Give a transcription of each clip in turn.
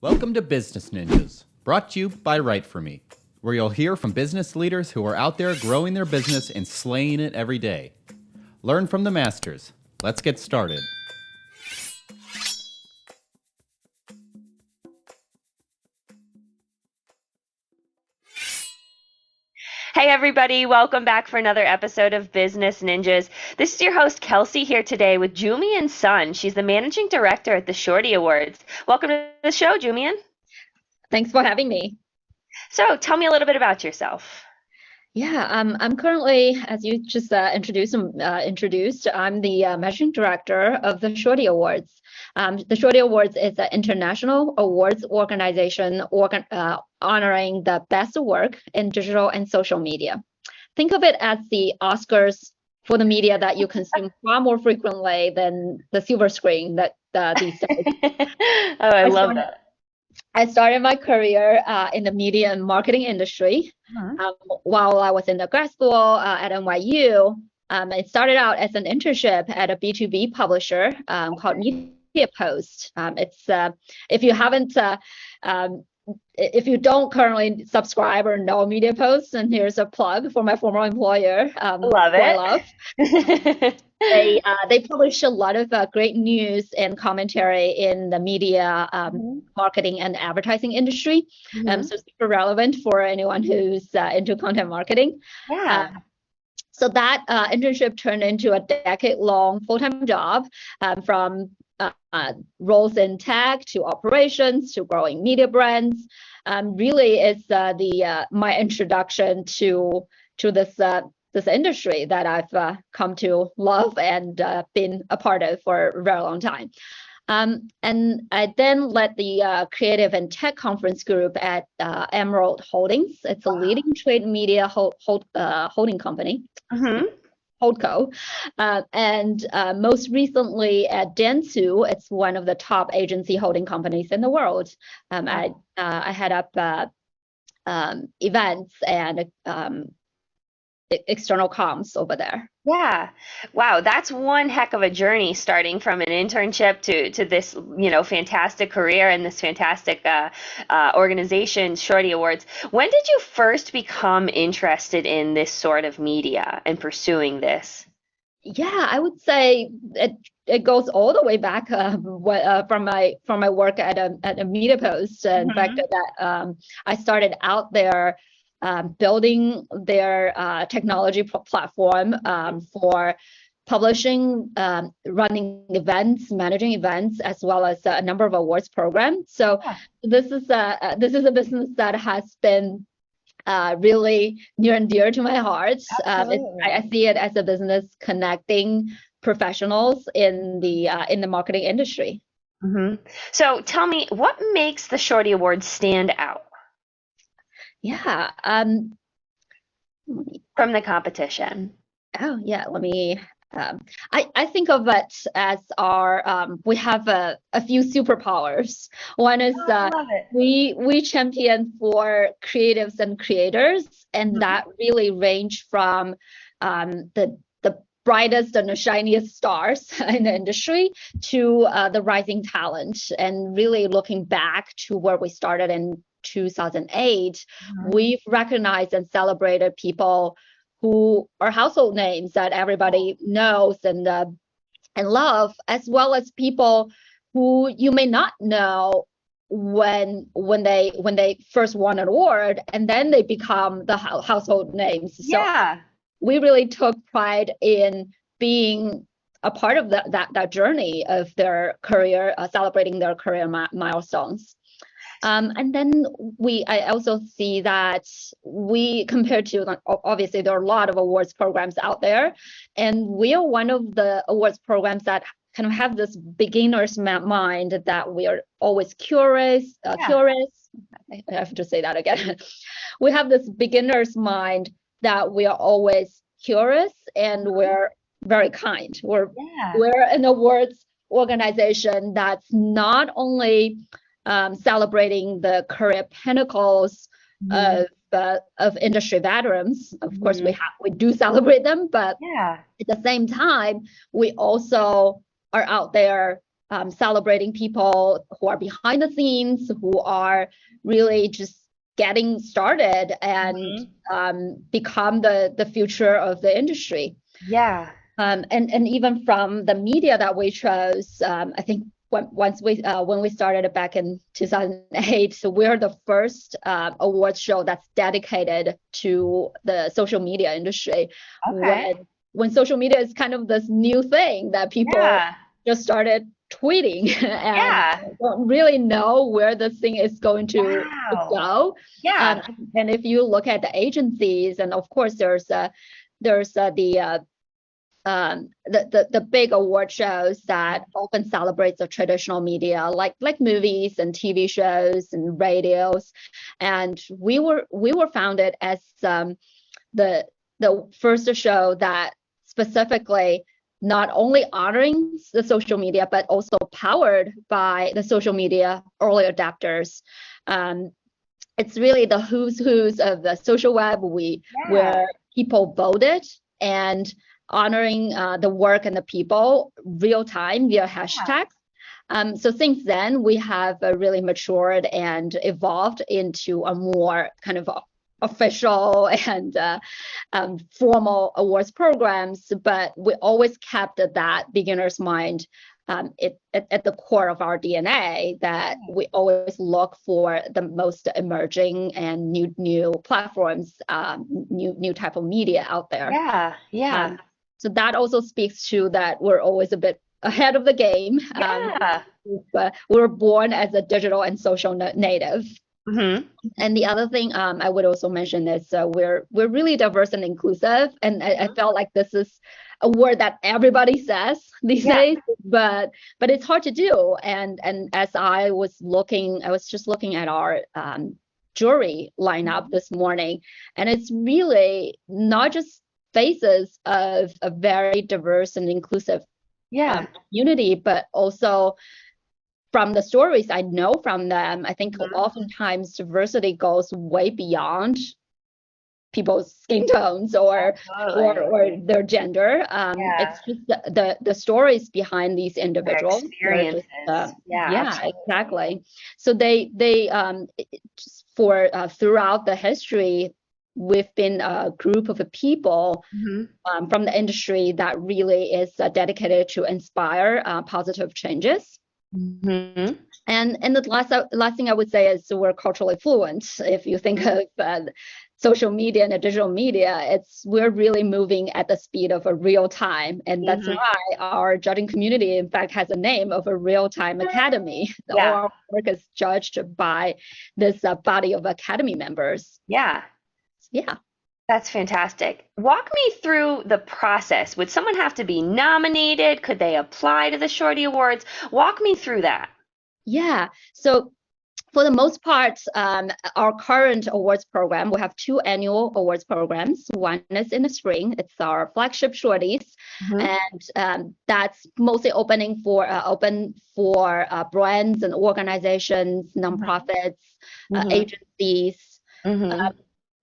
Welcome to Business Ninjas, brought to you by WriteForMe, where you'll hear from business leaders who are out there growing their business and slaying it every day. Learn from the masters. Let's get started. Hey everybody, welcome back for another episode of Business Ninjas. This is your host Kelsey here today with Jumian Sun. She's the managing director at the Shorty Awards. Welcome to the show, Jumian. Thanks for having me. So tell me a little bit about yourself. Yeah, I'm currently, as you just introduced, I'm the managing director of the Shorty Awards. The Shorty Awards is an international awards organization honoring the best work in digital and social media. Think of it as the Oscars for the media that you consume far more frequently than the silver screen that these days. Oh, I love that. I started my career in the media and marketing industry. While I was in the grad school at NYU. It started out as an internship at a B2B publisher called Media Post. If you don't currently subscribe or know Media Post, and here's a plug for my former employer. Love it. They publish a lot of great news and commentary in the media, marketing and advertising industry. So super relevant for anyone who's into content marketing. Yeah. So that internship turned into a decade-long full-time job, from roles in tech to operations to growing media brands. Really, it's my introduction to this industry that I've come to love and been a part of for a very long time. And I then led the creative and tech conference group at Emerald Holdings. It's a leading trade media holding company. Holdco, and most recently at Dentsu, it's one of the top agency holding companies in the world. I head up events and external comms over there. Yeah. Wow, that's one heck of a journey, starting from an internship to this, fantastic career and this fantastic organization, Shorty Awards. When did you first become interested in this sort of media and pursuing this? Yeah, I would say it goes all the way back from my work at a Media Post. In fact, that I started out there building their technology platform for publishing, running events, managing events, as well as a number of awards programs. So this is a business that has been really near and dear to my heart. I see it as a business connecting professionals in the marketing industry. So tell me, what makes the Shorty Awards stand out? Yeah. From the competition. Oh yeah. Let me. I think of it as we have a few superpowers. One is we champion for creatives and creators, and that really range from the brightest and the shiniest stars in the industry to the rising talent, and really looking back to where we started in 2008, we've recognized and celebrated people who are household names that everybody knows and love, as well as people who you may not know when they first won an award, and then they become the household names. Yeah. So we really took pride in being a part of that journey of their career, celebrating their career milestones. And then I also see that compared to, obviously there are a lot of awards programs out there, and we are one of the awards programs that kind of have this beginner's mind, that we are always curious. I have to say that again. We have this beginner's mind that we are always curious, and we're very kind. We're an awards organization that's not only celebrating the career pinnacles of industry veterans. Of course, we do celebrate them, but at the same time, we also are out there celebrating people who are behind the scenes, who are really just getting started and become the future of the industry. Yeah. And even from the media that we chose, I think when we started it back in 2008, so we're the first awards show that's dedicated to the social media industry. Okay. When social media is kind of this new thing that people just started tweeting and don't really know where this thing is going to go. Yeah. And if you look at the agencies, and of course there's the big award shows that often celebrates the traditional media, like movies and TV shows and radios, and we were founded as the first show that specifically not only honoring the social media but also powered by the social media early adapters. It's really the who's of the social web where people voted and honoring the work and the people real time via hashtags. So since then, we have really matured and evolved into a more kind of official and formal awards programs, but we always kept that beginner's mind at the core of our DNA, that we always look for the most emerging and new platforms, new type of media out there. So that also speaks to that we're always a bit ahead of the game. But we're born as a digital and social native. And the other thing I would also mention is we're really diverse and inclusive, and I felt like this is a word that everybody says these days, but it's hard to do. And as I was just looking at our jury lineup this morning, and it's really not just faces of a very diverse and inclusive community, but also from the stories I know from them, I think oftentimes diversity goes way beyond people's skin tones or their gender. It's just the stories behind these individuals. Their experiences. Exactly. So they throughout the history, we've been a group of people from the industry that really is dedicated to inspire positive changes. And the last thing I would say is we're culturally fluent. If you think of social media and digital media, we're really moving at the speed of a real time, and that's why our judging community, in fact, has a name of a real-time academy. All our work is judged by this body of academy members. That's fantastic. Walk me through the process. Would someone have to be nominated? Could they apply to the Shorty Awards? Walk me through that. So for the most part, our current awards program, we have 2 annual awards programs. One is in the spring. It's our flagship Shorties, and that's mostly open for brands and organizations, nonprofits, agencies.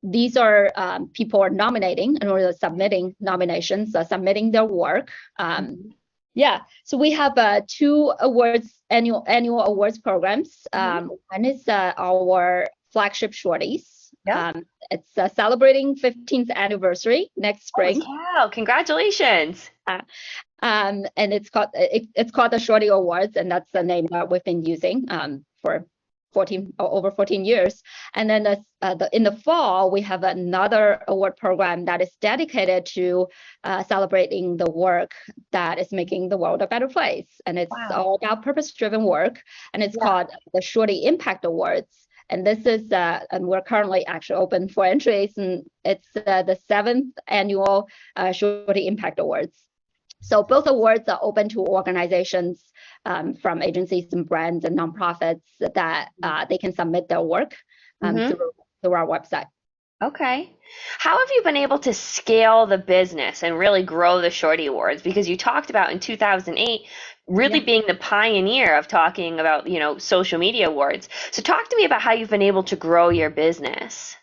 These are people are nominating and or submitting nominations, submitting their work. So we have 2 annual awards programs. One is our flagship Shorties. It's celebrating 15th anniversary next spring. Wow! Congratulations! And it's called the Shorty Awards, and that's the name that we've been using for over 14 years. And then in the fall, we have another award program that is dedicated to celebrating the work that is making the world a better place. And it's all about purpose-driven work, and it's called the Shorty Impact Awards. And this is, and we're currently actually open for entries, and it's the 7th annual Shorty Impact Awards. So both awards are open to organizations from agencies and brands and nonprofits that they can submit their work through our website. Okay. How have you been able to scale the business and really grow the Shorty Awards? Because you talked about in 2008 really being the pioneer of talking about, social media awards. So talk to me about how you've been able to grow your business.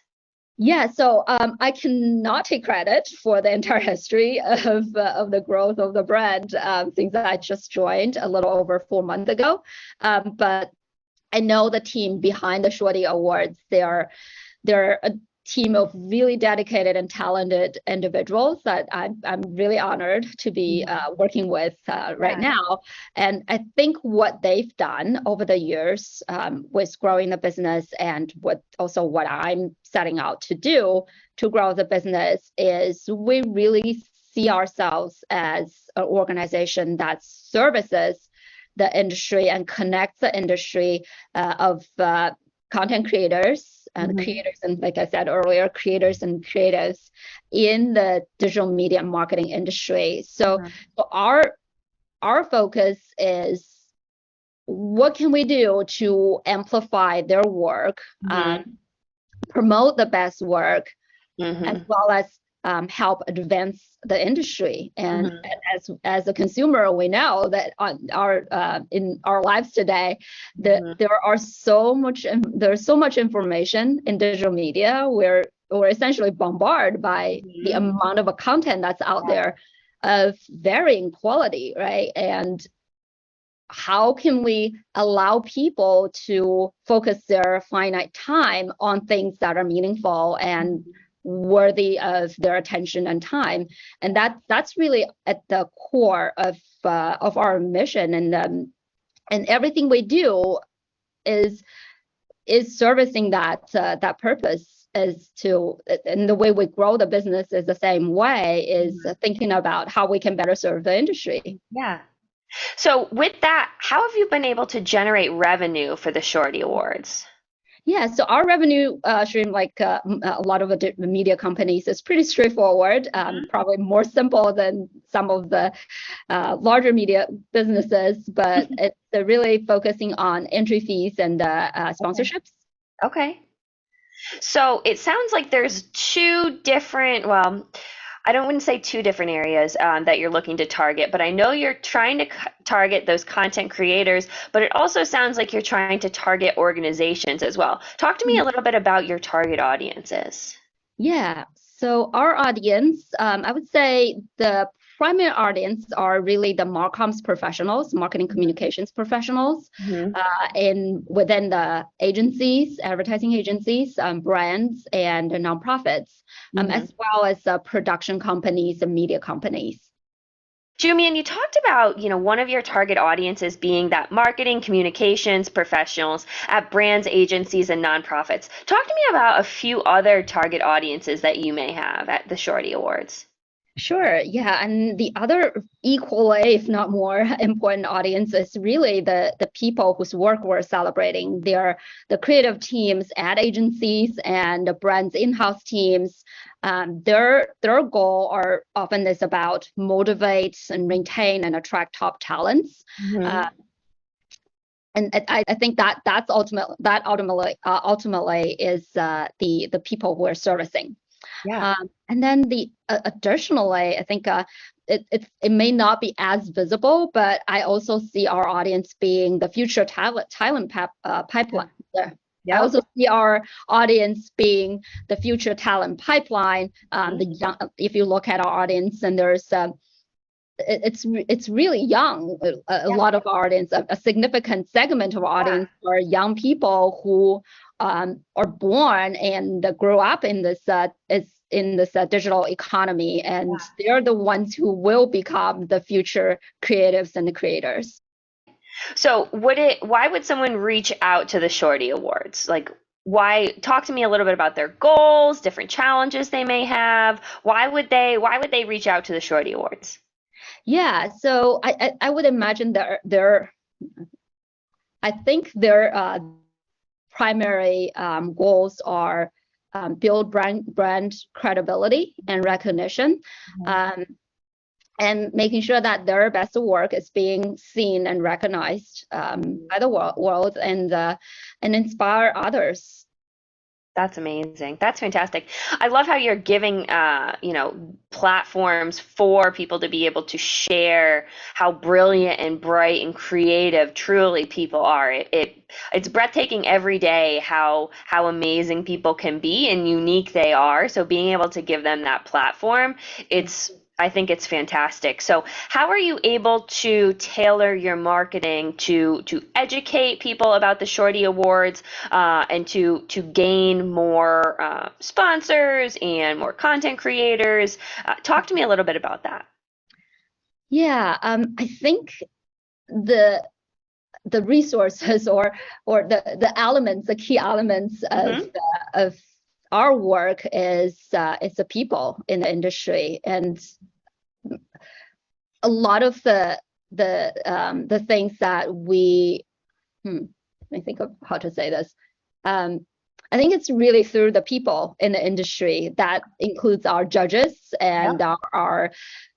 Yeah, so I cannot take credit for the entire history of the growth of the brand since I just joined a little over 4 months ago. But I know the team behind the Shorty Awards. They're a team of really dedicated and talented individuals that I'm really honored to be working with right now. And I think what they've done over the years with growing the business and what I'm setting out to do to grow the business is we really see ourselves as an organization that services the industry and connects the industry of content creators and creators, and like I said earlier, creators and creatives in the digital media marketing industry. So our focus is what can we do to amplify their work, promote the best work, as well as help advance the industry. And as a consumer, we know that in our lives today, there's so much information in digital media. We're essentially bombarded by the amount of content that's out there of varying quality, right? And how can we allow people to focus their finite time on things that are meaningful and worthy of their attention and time? And that's really at the core of our mission. And everything we do is servicing that purpose. And the way we grow the business is the same way, is thinking about how we can better serve the industry. Yeah. So with that, how have you been able to generate revenue for the Shorty Awards? Yeah, so our revenue stream, like a lot of the media companies, is pretty straightforward, probably more simple than some of the larger media businesses, but it's really focusing on entry fees and sponsorships. Okay. So it sounds like there's two different, well, I wouldn't say two different areas that you're looking to target, but I know you're trying to target those content creators, but it also sounds like you're trying to target organizations as well. Talk to me a little bit about your target audiences. Yeah, so our audience, I would say the primary audience are really the marcoms professionals, marketing communications professionals, within the agencies, advertising agencies, brands, and nonprofits, as well as production companies and media companies. Jumian, you talked about, one of your target audiences being that marketing communications professionals at brands, agencies, and nonprofits. Talk to me about a few other target audiences that you may have at the Shorty Awards. Sure, yeah, and the other equally, if not more important audience is really the people whose work we're celebrating. They're the creative teams at agencies and the brands in-house teams. Their goal are often is about motivate and maintain and attract top talents. And I think that's ultimately is the people we're servicing. Yeah. And then additionally, I think it may not be as visible, but I also see our audience being the future talent pipeline. I also see our audience being the future talent pipeline. If you look at our audience, and it's really young. A lot of our audience, a significant segment of our audience are young people who are born and grow up in this digital economy, and they're the ones who will become the future creatives and the creators. So why would someone reach out to the Shorty Awards? Like, talk to me a little bit about their goals, different challenges they may have. Why would they reach out to the Shorty Awards? Yeah, so I would imagine I think their primary goals are build brand credibility and recognition, and making sure that their best work is being seen and recognized by the world, and inspire others. That's amazing. That's fantastic. I love how you're giving, platforms for people to be able to share how brilliant and bright and creative truly people are. It's breathtaking every day how amazing people can be and unique they are. So being able to give them that platform, I think it's fantastic. So how are you able to tailor your marketing to educate people about the Shorty Awards, and to gain more sponsors and more content creators? Talk to me a little bit about that. Yeah, I think the resources or the elements, the key elements of our work is the people in the industry, and a lot of the things that let me think of how to say this. I think it's really through the people in the industry. That includes our judges and our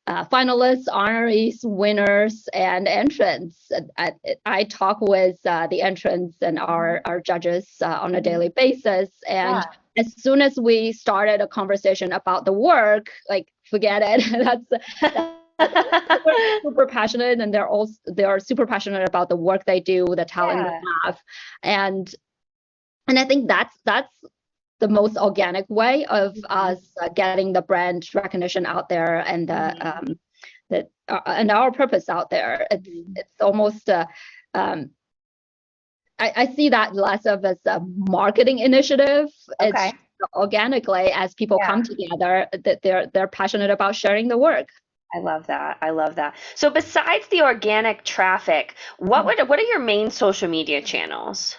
finalists, honorees, winners, and entrants. I talk with the entrants and our judges on a daily basis. And as soon as we started a conversation about the work, like, forget it. They're super passionate, and they are super passionate about the work they do, the talent they have, and I think that's the most organic way of us getting the brand recognition out there, and and our purpose out there. It's almost I see that less of as a marketing initiative. It's organically, as people come together, that they're passionate about sharing the work. I love that. I love that. So besides the organic traffic, what are your main social media channels?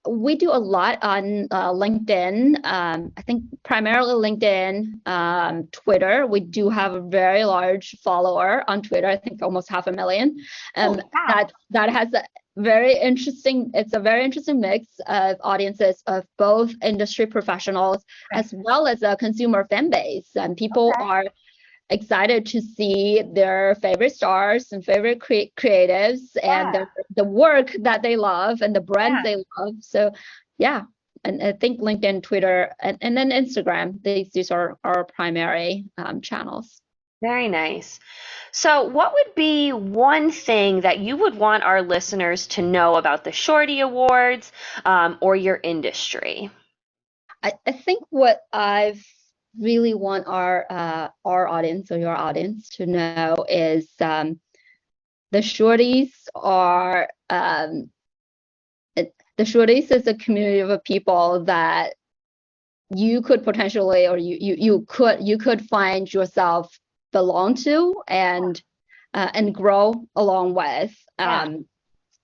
We do a lot on LinkedIn. I think primarily LinkedIn, Twitter. We do have a very large follower on Twitter. I think almost 500,000. That has a very interesting. It's a very interesting mix of audiences of both industry professionals as well as a consumer fan base, and people are excited to see their favorite stars and favorite creatives and the work that they love and the brands they love. So and I think LinkedIn, Twitter, and then Instagram, these are our primary channels. Very nice. So what would be one thing that you would want our listeners to know about the Shorty Awards, or your industry? I think what I've really want our audience, or your audience, to know is the Shorties are the Shorties is a community of people that you could potentially, or you could find yourself belong to and grow along with.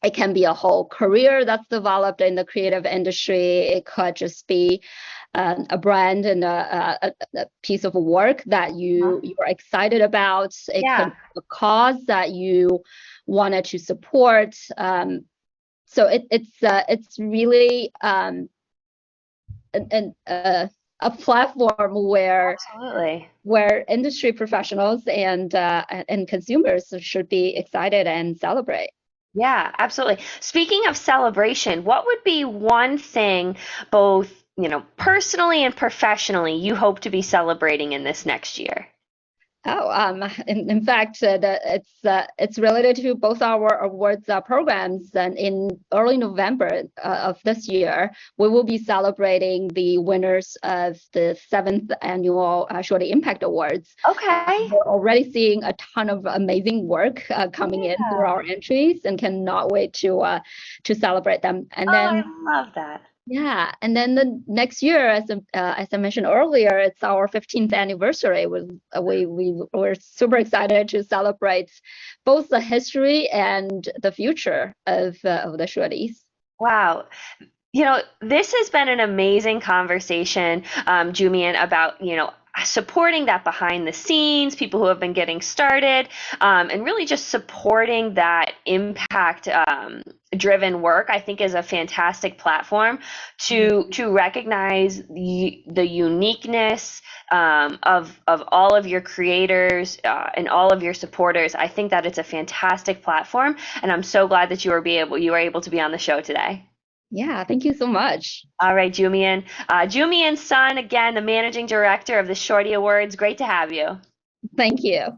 It can be a whole career that's developed in the creative industry. It could just be a brand and a piece of work that you are excited about. It could be a cause that you wanted to support. So it's really a platform where industry professionals and consumers should be excited and celebrate. Yeah, absolutely. Speaking of celebration, what would be one thing, both, personally and professionally, you hope to be celebrating in this next year? In fact, it's related to both our awards programs. And in early November of this year, we will be celebrating the winners of the 7th annual Shorty Impact Awards. We're already seeing a ton of amazing work coming in through our entries, and cannot wait to celebrate them. And then I love that. Yeah, and then the next year, as I mentioned earlier, it's our 15th anniversary. We're super excited to celebrate both the history and the future of the Shorties. Wow. This has been an amazing conversation, Jumian, about, supporting that behind the scenes, people who have been getting started, and really just supporting that impact driven work. I think is a fantastic platform to recognize the uniqueness of all of your creators and all of your supporters. I think that it's a fantastic platform, and I'm so glad that you were able to be on the show today. Yeah, thank you so much. All right, Jumian. Jumian Sun, again, the managing director of the Shorty Awards. Great to have you. Thank you.